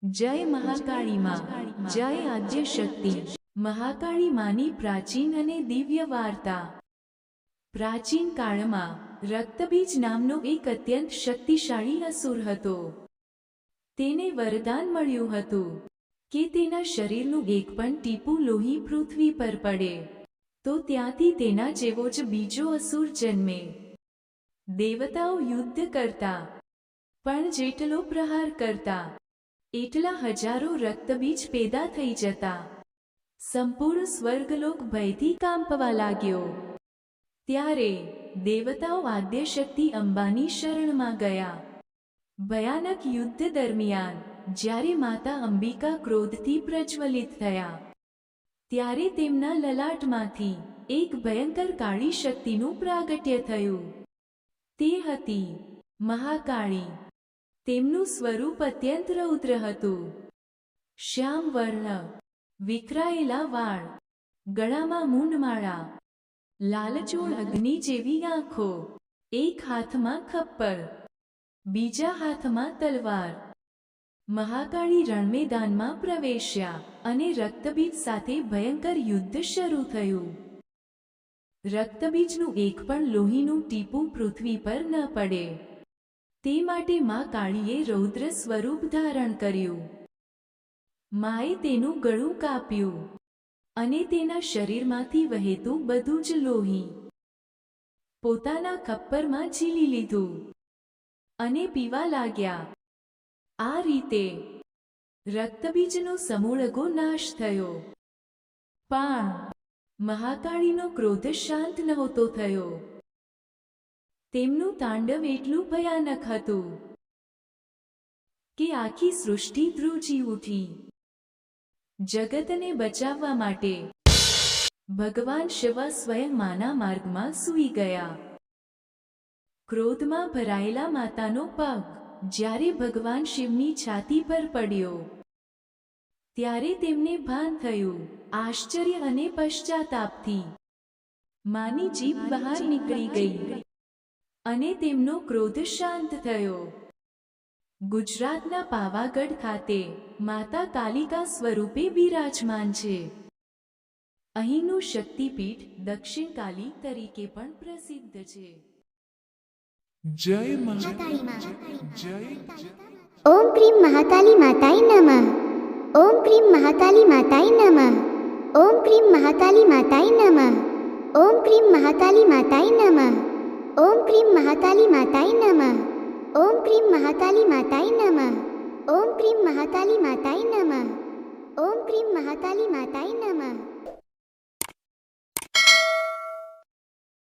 જય મહાકાળી માં, જય આદ્ય શક્તિ। મહાકાળી માની પ્રાચીન અને દિવ્ય વાર્તા। પ્રાચીન કાળમાં રક્તબીજ નામનો એક અત્યંત શક્તિશાળી અસુર હતો। તેને વરદાન મળ્યું હતું કે તેના શરીરનું એક પણ ટીપું લોહી પૃથ્વી પર પડે તો ત્યાંથી તેના જેવો જ બીજો અસુર જન્મે। દેવતાઓ યુદ્ધ કરતા, પણ જેટલો પ્રહાર કરતા એટલા હજારો રક્તબીજ પેદા થઈ જતા। સંપૂર્ણ સ્વર્ગલોક ભયથી કાંપવા લાગ્યો। ત્યારે દેવતાઓ આદ્યશક્તિ અંબાની શરણમાં ગયા। ભયાનક યુદ્ધ દરમિયાન જ્યારે માતા અંબિકા ક્રોધથી પ્રજ્વલિત થયા, ત્યારે તેમના લલાટમાંથી એક ભયંકર કાળી શક્તિનું પ્રાગટ્ય થયું। તે હતી મહાકાળી। તેમનું સ્વરૂપ અત્યંત રૌદ્ર હતું। શ્યામ વર્ણ, વિખરાયેલા વાળ, ગળામાં મૂંઢમાળા, લાલચોળ અગ્નિ જેવી આંખો, એક હાથમાં ખપ્પર, બીજા હાથમાં તલવાર। મહાકાળી રણમેદાનમાં પ્રવેશ્યા અને રક્તબીજ સાથે ભયંકર યુદ્ધ શરૂ થયું। રક્તબીજનું એક પણ લોહીનું ટીપું પૃથ્વી પર ન પડે તે માટે મા કાળીએ રૌદ્ર સ્વરૂપ ધારણ કર્યું। માએ તેનું ગળું કાપ્યું અને તેના શરીરમાંથી વહેતું બધું જ લોહી પોતાના ખપ્પરમાં ઝીલી લીધું અને પીવા લાગ્યા। આ રીતે રક્તબીજનો સમૂળગો નાશ થયો। પણ મહાકાળીનો ક્રોધ શાંત નહોતો થયો। તેમનું તાંડવ એટલું ભયાનક હતું કે આખી સૃષ્ટિ ધ્રુજી ઉઠી। જગતને બચાવવા માટે ભગવાન શિવ સ્વયં માના માર્ગમાં સૂઈ ગયા। ક્રોધમાં ભરાયેલા માતાનો પગ જ્યારે ભગવાન શિવની છાતી પર પડ્યો, ત્યારે તેમને ભાન થયું। આશ્ચર્ય અને પશ્ચાતાપથી માની જીભ બહાર નીકળી ગઈ અને તેમનો ક્રોધ શાંત થયો। ગુજરાતના પાવાગઢ ખાતે માતા કાલિકા સ્વરૂપે બિરાજમાન છે। અહીંનું શક્તિપીઠ દક્ષિણ કાલી તરીકે પણ પ્રસિદ્ધ છે। જય મહાકાળી માં, જય ઓમ ક્રીમ મહાકાલી માતાય નમઃ। ઓમ ક્રીમ મહાકાલી માતાય નમઃ। ઓમ ક્રીમ મહાકાલી માતાય નમઃ। ઓમ ક્રીમ મહાકાલી માતાય નમઃ। ઓમ ક્રીમ મહાકાલી માતાય નમઃ। ઓમ ક્રીમ મહાકાલી માતાય નમઃ। ઓમ ક્રીમ મહાકાલી માતાય નમઃ। ઓમ ક્રીમ મહાકાલી માતાય